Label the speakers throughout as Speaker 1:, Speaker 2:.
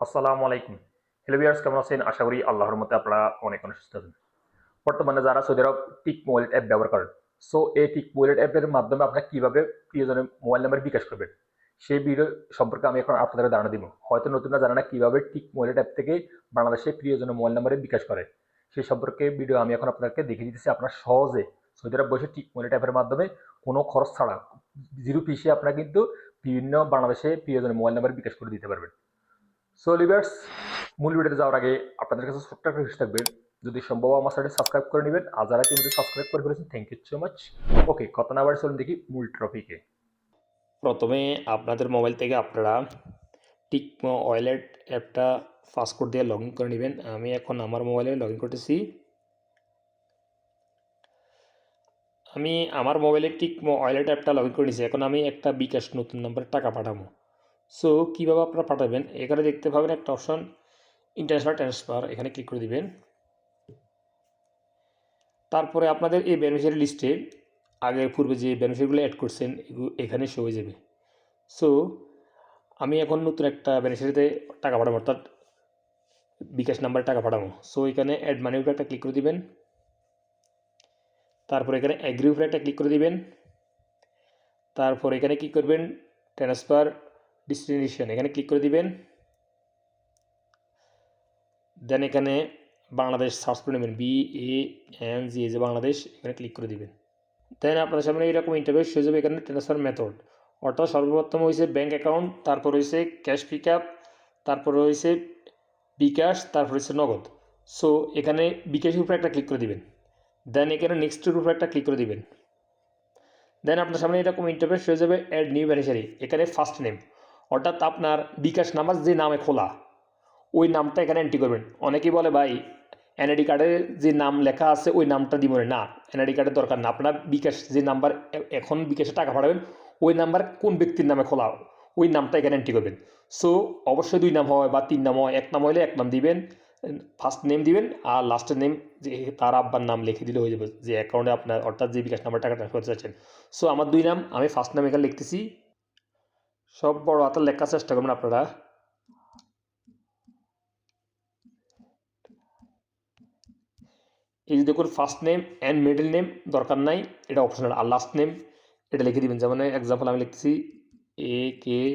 Speaker 1: আসসালামু আলাইকুম। Hello viewers, কেমন আছেন? আশা করি আল্লাহর রহমতে আপনারা অনেক অনেক সুস্থ আছেন। বর্তমানে যারা সৌদি আরব টিক ওয়ালেট অ্যাপ ব্যবহার করেন, সো এই টিক ওয়ালেট অ্যাপের মাধ্যমে আপনারা কিভাবে প্রিয়জনের মোবাইল নাম্বার বিকাশ করবেন, সেই ভিডিও সম্পর্কে আমি এখন আপনাদের ধারণা দিব। হয়তো নতুনরা জানে না কিভাবে টিক ওয়ালেট অ্যাপ থেকে বাংলাদেশে প্রিয়জনের মোবাইল নাম্বারে বিকাশ করে, সেই সম্পর্কে ভিডিও আমি এখন আপনাদেরকে দেখিয়ে দিতেছি। আপনারা সহজে সৌদি আরব বসে টিক ওয়ালেট অ্যাপের মাধ্যমে কোনো খরচ ছাড়া, জিরো ফিসে আপনারা কিন্তু বিভিন্ন বাংলাদেশে প্রিয়জনের মোবাইল নাম্বার বিকাশ করে দিতে পারবেন। সো লিভার্স, মূল ভিডিওতে যাওয়ার আগে আপনাদের কাছে ছোট্ট একটা রিকোয়েস্ট থাকবে, যদি সম্ভব আমার চ্যানেলটি সাবস্ক্রাইব করে নেবেন। আর যারা ইতিমধ্যে সাবস্ক্রাইব করে ফেলেছেন, থ্যাংক ইউ সো মাচ। ওকে, কথা না বাড়ি চলুন দেখি মূল টপিকে।
Speaker 2: প্রথমে আপনাদের মোবাইল থেকে আপনারা টিকমো ওয়ালেট অ্যাপটা পাসওয়ার্ড দিয়ে লগ ইন করে নেবেন। আমি এখন আমার মোবাইলে লগ ইন করতেছি। আমি আমার মোবাইলে টিকমো ওয়ালেট অ্যাপটা লগ ইন করে নিয়েছি। এখন আমি একটা বিকাশ নতুন নাম্বারে টাকা পাঠাবো। সো কীভাবে আপনারা পাঠাবেন, এখানে দেখতে পাবেন একটা অপশন ইন্টারন্যাশনাল ট্রান্সফার, এখানে ক্লিক করে দিবেন। তারপরে আপনাদের এই বেনিফিশিয়ারি লিস্টে আগের পূর্বে যে বেনিফিশিয়ারিগুলো অ্যাড করছেন এখানে শো হয়ে যাবে। সো আমি এখন নতুন একটা বেনিফিশিয়ারিতে টাকা পাঠাবো, অর্থাৎ বিকাশ নাম্বারে টাকা পাঠাবো। সো এখানে অ্যাড মানি উপরে একটা ক্লিক করে দিবেন। তারপর এখানে অ্যাগ্রি উপরে একটা ক্লিক করে দিবেন। তারপর এখানে কি করবেন, ট্রান্সফার ডেস্টিনেশন এখানে ক্লিক করে দিবেন। দেন এখানে বাংলাদেশ সার্চ করে নেবেন, BANG যে বাংলাদেশ, এখানে ক্লিক করে দিবেন। দেন আপনাদের সামনে এরকম ইন্টারফেস হয়ে যাবে। এখানে ট্রান্সফার মেথড, অর্থাৎ সর্বপ্রথম হয়েছে ব্যাঙ্ক অ্যাকাউন্ট, তারপর হয়েছে ক্যাশ পিক আপ, তারপর হয়েছে বিকাশ, তারপর হচ্ছে নগদ। সো এখানে বিকাশের উপরে একটা ক্লিক করে দিবেন। দেন এখানে নেক্সটের উপরে একটা ক্লিক করে দিবেন। দেন আপনার সামনে এরকম ইন্টারফেস হয়ে যাবে, অ্যাড নিউ বেনিফিশিয়ারি। এখানে ফার্স্ট নেম, অর্থাৎ আপনার বিকাশ নাম্বার যে নামে খোলা ওই নামটা এখানে এন্ট্রি করবেন। অনেকেই বলে ভাই এনআইডি কার্ডে যে নাম লেখা আছে ওই নামটা দিব না। এনআইডি কার্ডের দরকার না, আপনার বিকাশ যে নাম্বার এখন বিকাশে টাকা পাঠাবেন ওই নাম্বার কোন ব্যক্তির নামে খোলা ওই নামটা এখানে এন্ট্রি করবেন। সো অবশ্যই 2 নাম হয় বা 3 নাম হয়, 1 নাম হলে 1 নাম দিবেন, ফার্স্ট নেম দিবেন, আর লাস্টের নেম যে তার আব্বার নাম লিখে দিলে হয়ে যাবে, যে অ্যাকাউন্টে আপনার অর্থাৎ যে বিকাশ নাম্বার টাকা ট্রান্সফার করতে চাচ্ছেন। সো আমার 2 নাম, আমি ফার্স্ট নাম এখানে লিখতেছি। সব বড় হাতের লেখার চেষ্টা করবেন আপনারা। এই যে দেখুন, first name and middle name দরকার নাই, এটা অপশনাল। আর লাস্ট নেম এটা লিখে দিবেন, যেমন এক্সাম্পল আমি লিখতেছি AKTER।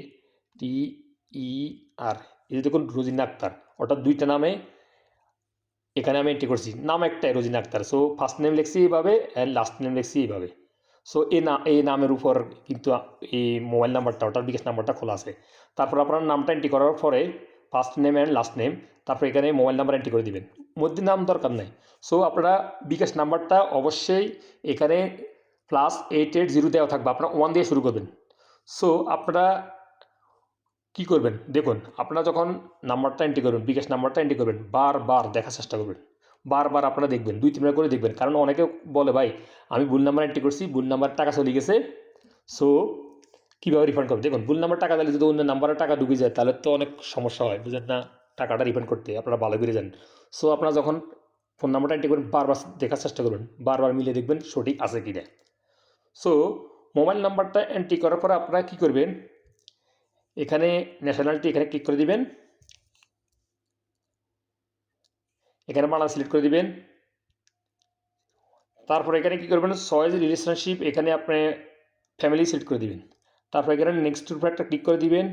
Speaker 2: এই যে দেখুন রোজিনা আক্তার, অর্থাৎ 2টা নামে এখানে আমি এন্ট্রি করছি, নাম একটাই Rozina Akter. So first name লিখছি এইভাবে অ্যান্ড লাস্ট নেম লিখছি এইভাবে। সো এই নামের উপর কিন্তু এই মোবাইল নাম্বারটা অর্থাৎ বিকাশ নাম্বারটা খোলা আছে। তারপর আপনার নামটা এন্ট্রি করার পরে first name and last name, তারপর এখানে মোবাইল নাম্বার এন্ট্রি করে দিবেন, মধ্যে নাম দরকার নাই। সো আপনারা বিকাশ নাম্বারটা অবশ্যই এখানে +880 দেওয়া থাকবে, আপনারা 1 দিয়ে শুরু করবেন। সো আপনারা কী করবেন দেখুন, আপনারা যখন নাম্বারটা এন্ট্রি করবেন, বিকাশ নাম্বারটা এন্ট্রি করবেন, বারবার দেখার চেষ্টা করবেন। বারবার আপনারা দেখবেন, 2-3 বার করে দেখবেন। কারণ অনেকে বলে ভাই আমি ভুল নাম্বার এন্ট্রি করছি, ভুল নাম্বার টাকা চলে গেছে। সো কীভাবে রিফান্ড করবে, দেখুন ভুল নাম্বার টাকা দিলে যদি অন্য নাম্বারে টাকা ঢুকে যায় তাহলে তো অনেক সমস্যা হয়, বুঝলেন না, টাকাটা রিফান্ড করতে আপনারা ভালো করে যান। সো আপনারা যখন ফোন নাম্বারটা এন্ট্রি করবেন বারবার দেখার চেষ্টা করবেন, বারবার মিলিয়ে দেখবেন সঠিক আছে কি না। সো মোবাইল নাম্বারটা এন্ট্রি করার পর আপনারা কী করবেন, এখানে ন্যাশনালিটি এখানে ক্লিক করে দিবেন। এখানে বাংলা সিলেক্ট করে দিবেন। তারপর এখানে কী করবেন, চয়েস রিলেশনশিপ এখানে আপনি ফ্যামিলি সিলেক্ট করে দিবেন। তারপর এখানে নেক্সটের উপর একটা ক্লিক করে দিবেন।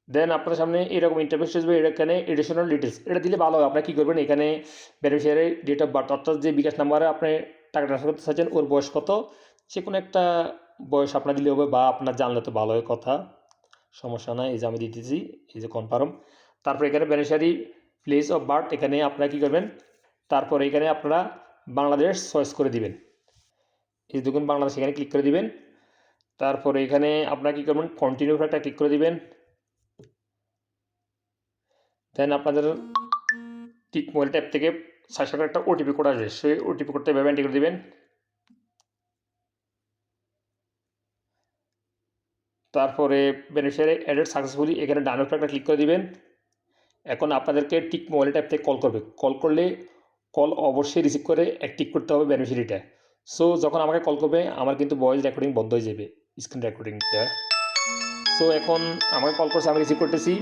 Speaker 2: দেন আপনার সামনে এরকম ইন্টারফেস আসবে, এখানে এডিশনাল ডিটেলস এটা দিলে ভালো হয়। আপনারা কী করবেন, এখানে বেনিফিশিয়ারি ডেট অফ বার্থ, অর্থাৎ যে বিকাশ নাম্বারে আপনি টাকা ট্রান্সফার করতে চাচ্ছেন ওর বয়স কত, যে কোনো একটা বয়স আপনার দিলে হবে, বা আপনার জানলে তো ভালো হয় কথা, সমস্যা নাই। এই যে আমি দিতেছি, এই যে কনফার্ম। তারপর এখানে বেনিফিশিয়ারি প্লেস অফ বার্থ এখানে আপনারা কী করবেন, তারপর এখানে আপনারা বাংলাদেশ চয়েস করে দিবেন। এই দেখুন বাংলাদেশ এখানে ক্লিক করে দিবেন। তারপরে এখানে আপনারা কী করবেন, কন্টিনিউ একটা ক্লিক করে দিবেন। দেন আপনাদের টিক মোবাইল ট্যাব থেকে সাথে একটা ওটিপি কোড আসবে, সেই ওটিপি কোডটা এভাবে এন্ট্রি করে দিবেন। তারপরে বেনিফিশিয়ারি অ্যাডেড সাকসেসফুলি এখানে ডান উপরে একটা ক্লিক করে দিবেন। এখন আপনাদেরকে টিক মোবাইল ট্যাব থেকে কল করবে, কল করলে কল অবশ্যই রিসিভ করে অ্যাক্টিভ করতে হবে বেনিফিশিয়ারিটা। সো যখন আমাকে কল করবে আমার কিন্তু ভয়েস রেকর্ডিং বন্ধ হয়ে যাবে, স্ক্রিন রেকর্ডিংটা। সো এখন আমাকে কল করছে, আমি রিসিভ করতেছি।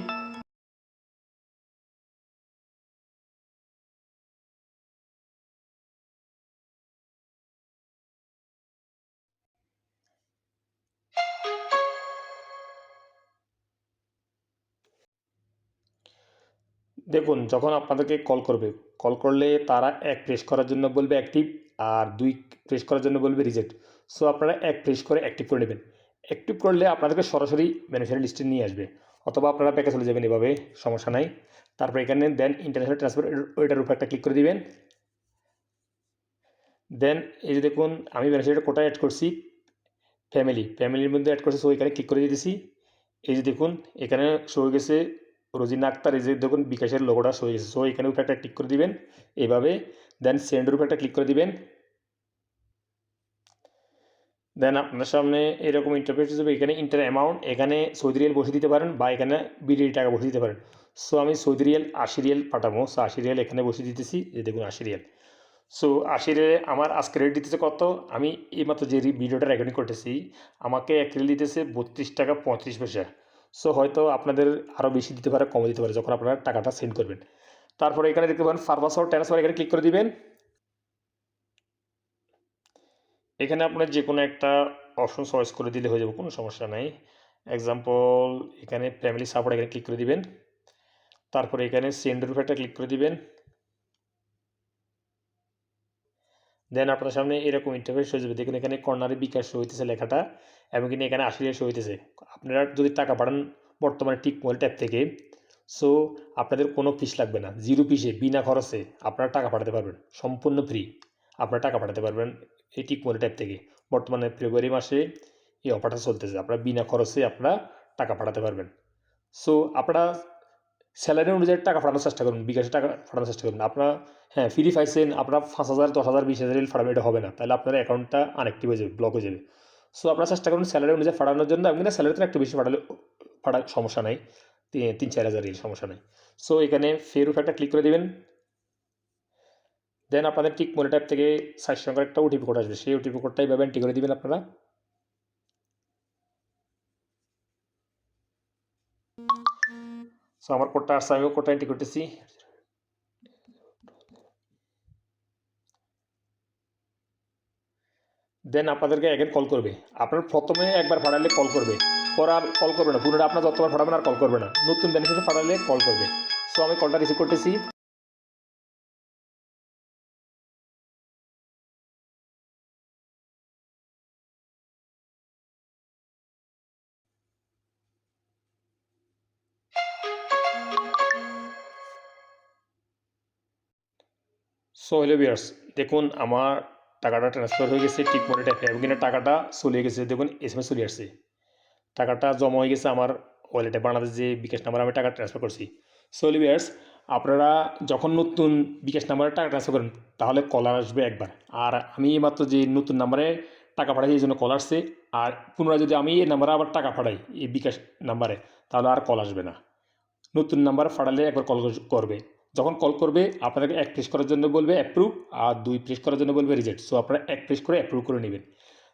Speaker 2: দেখুন, যখন আপনাদেরকে কল করবে, কল করলে তারা 1 প্রেস করার জন্য বলবে অ্যাক্টিভ, আর 2 প্রেস করার জন্য বলবে রিজেক্ট। সো আপনারা 1 প্রেস করে অ্যাক্টিভ করে নেবেন। অ্যাক্টিভ করলে আপনাদেরকে সরাসরি বেনিফিশিয়ারি লিস্টে নিয়ে আসবে, অথবা আপনারা ব্যাকে চলে যাবেন, এভাবে সমস্যা নাই। তারপর এখানে দেন ইন্টারন্যাশনাল ট্রান্সফার, ওইটার উপর একটা ক্লিক করে দিবেন। দেন এই যে দেখুন, আমি বেনিফিশিয়ারি কোটায় অ্যাড করছি, ফ্যামিলির মধ্যে অ্যাড করছি। সো এখানে ক্লিক করে দিতেছি। এই যে দেখুন, এখানে শো হয়ে গেছে রোজিনা আক্তার। এই যে দেখুন বিকাশের লোগোটা শো হয়ে গেছে। সো এখানে উপরে একটা ক্লিক করে দিবেন এইভাবে। দেন সেন্ডের উপরে একটা ক্লিক করে দিবেন। দেন আপনার সামনে এরকম ইন্টারফেস হিসেবে এখানে ইন্টার অ্যামাউন্ট, এখানে সৌদি রিয়াল বসে দিতে পারেন, বা এখানে বিডি টাকা বসে দিতে পারেন। সো আমি সৌদি রিয়াল 80 রিয়াল পাঠাবো। সো 80 রিয়াল এখানে বসে দিতেছি। এই দেখুন 80 রিয়াল। সো 80 রিয়ালে আমার আজকে রেট দিতেছে কত, আমি এইমাত্র যে ভিডিওটা রেকর্ডিং করতেছি, আমাকে এক রিয়াল দিতেছে 32 টাকা 35 পয়সা। সো হয়তো আপনাদের আরও বেশি দিতে পারে, কমে দিতে পারে যখন আপনারা টাকাটা সেন্ড করবেন। তারপরে এখানে দেখতে পারেন পারপাস অর ট্রান্সফার, এখানে ক্লিক করে দিবেন। এখানে আপনার যে কোনো একটা অপশন চয়েস করে দিলে হয়ে যাবে, কোনো সমস্যা নাই। এক্সাম্পল এখানে ফ্যামিলি সাপোর্ট, এখানে ক্লিক করে দিবেন। তারপরে এখানে সেন্ডের উপর একটা ক্লিক করে দিবেন। দেন আপনার সামনে এরকম ইন্টারফেস হয়ে যাবে। দেখুন এখানে কর্নারে বিকাশ শো হইতেছে লেখাটা, এবং কিন্তু এখানে 80 রিয়াল শো হইতেছে। আপনারা যদি টাকা পাঠান বর্তমানে টিক মোবাইল ট্যাব থেকে, সো আপনাদের কোনো ফিস লাগবে না, 0 ফিসে বিনা খরচে আপনারা টাকা পাঠাতে পারবেন, সম্পূর্ণ ফ্রি আপনারা টাকা পাঠাতে পারবেন এই টিক মোবাইল ট্যাব থেকে। বর্তমানে ফেব্রুয়ারি মাসে এই অফারটা চলতেছে, আপনারা বিনা খরচে আপনারা টাকা পাঠাতে পারবেন। সো আপনারা স্যালারি অনুযায়ী টাকা পাঠানোর চেষ্টা করুন, বিকাশে টাকা পাঠানোর চেষ্টা করুন। আপনারা হ্যাঁ ফ্রি পাইছেন, আপনার 5,000 10,000 20,000 পাঠাবেন, এটা হবে না, তাহলে আপনার অ্যাকাউন্টটা আনঅ্যাক্টিভ হয়ে যাবে, ব্লক হয়ে যাবে। সো আপনারা চেষ্টা করুন স্যালারি অনুযায়ী পাঠানোর জন্য, এবং স্যালারিতে একটু বেশি পাঠালে সমস্যা নাই, 3-4 হাজার সমস্যা নাই। সো এখানে ফের উপর একটা ক্লিক করে দেবেন। দেন আপনাদের টিক মোবাইল ট্যাব থেকে 4 সংখ্যার একটা ওটিপি কোড আসবে, সেই ওটিপি কোডটা এইভাবে এন্ট্রি করে দেবেন আপনারা। সো আমার কোডটা আসছে, আমিও কোডটা এন্ট্রি করতেছি। দেন আপনাদেরকে অ্যাগেন কল করবে। আপনার প্রথমে একবার পাঠালে কল করবে, পর আর কল করবে না, পুরোটা আপনার যতবার পাঠাবেন আর কল করবে না, নতুন বেনিফিশিয়ারি পাঠালে কল করবে। সো আমি কলটা রিসিভ করতেছি। সো হ্যালো ভিউয়ার্স, দেখুন আমার টাকাটা ট্রান্সফার হয়ে গেছে টিক মোবাইল ট্যাপে, এবং কিনা টাকাটা চলে গেছে, দেখুন এসএমএস চলে আসছে, টাকাটা জমা হয়ে গেছে আমার ওয়ালেটে, বাংলাদেশ যে বিকাশ নাম্বার আমি টাকা ট্রান্সফার করছি। সো ভিউয়ার্স, আপনারা যখন নতুন বিকাশ নাম্বারে টাকা ট্রান্সফার করেন তাহলে কল আসবে একবার, আর আমি মাত্র যে নতুন নাম্বারে টাকা পাঠাই এই জন্য কল আসছে। আর পুনরায় যদি আমি এই নাম্বারে আবার টাকা পাঠাই এই বিকাশ নাম্বারে, তাহলে আর কল আসবে না। নতুন নাম্বার ফাটালে একবার কল করবে, যখন কল করবে আপনাকে 1 প্রেস করার জন্য বলবে অ্যাপ্রুভ, আর 2 প্রেস করার জন্য বলবে রিজেক্ট। সো আপনারা 1 প্রেস করে অ্যাপ্রুভ করে নেবেন।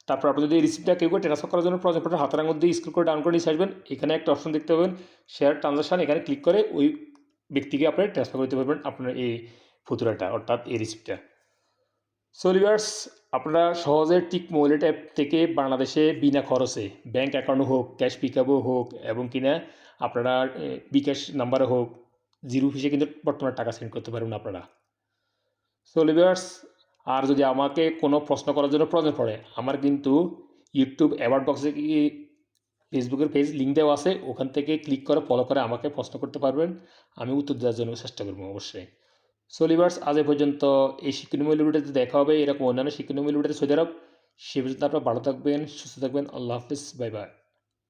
Speaker 2: তারপর আপনি যদি এই রিসিপ্টটা কেউ ট্রান্সফার করার জন্য প্রয়োজন পড়ে, হাতের আঙুল দিয়ে স্ক্রল করে ডাউন করে নিয়ে আসবেন, এখানে একটা অপশন দেখতে পাবেন শেয়ার ট্রানজাকশান, এখানে ক্লিক করে ওই ব্যক্তিকে আপনি ট্রান্সফার করতে পারবেন আপনার এই ফুতুরাটা, অর্থাৎ এই রিসিপ্টটা। সো ভিউয়ার্স, আপনারা সহজে টিক মোবাইল অ্যাপ থেকে বাংলাদেশে বিনা খরচে ব্যাঙ্ক অ্যাকাউন্ট হোক, ক্যাশ পিকআপও হোক, এবং কিনা আপনারা বিকাশ নাম্বারে হোক, 0 ফিসে কিন্তু বর্তমানে টাকা সেন্ড করতে পারবেন আপনারা। সো ভিউয়ার্স, আর যদি আমাকে কোনো প্রশ্ন করার জন্য প্রয়োজন পড়ে, আমার কিন্তু ইউটিউব অ্যাওয়ার্ড বক্সে কি ফেসবুকের পেজ লিঙ্ক দেওয়া আছে, ওখান থেকে ক্লিক করে ফলো করে আমাকে প্রশ্ন করতে পারবেন, আমি উত্তর দেওয়ার জন্য চেষ্টা করবো অবশ্যই। সো ভিউয়ার্স, আজ এ পর্যন্ত। এই শিক্ষণীয় ভিডিওতে দেখা হবে এরকম অন্যান্য শিক্ষণীয় ভিডিওতে। সৌদি আরব, সে পর্যন্ত আপনারা ভালো থাকবেন, সুস্থ থাকবেন। আল্লাহ হাফিজ, বাই বাই।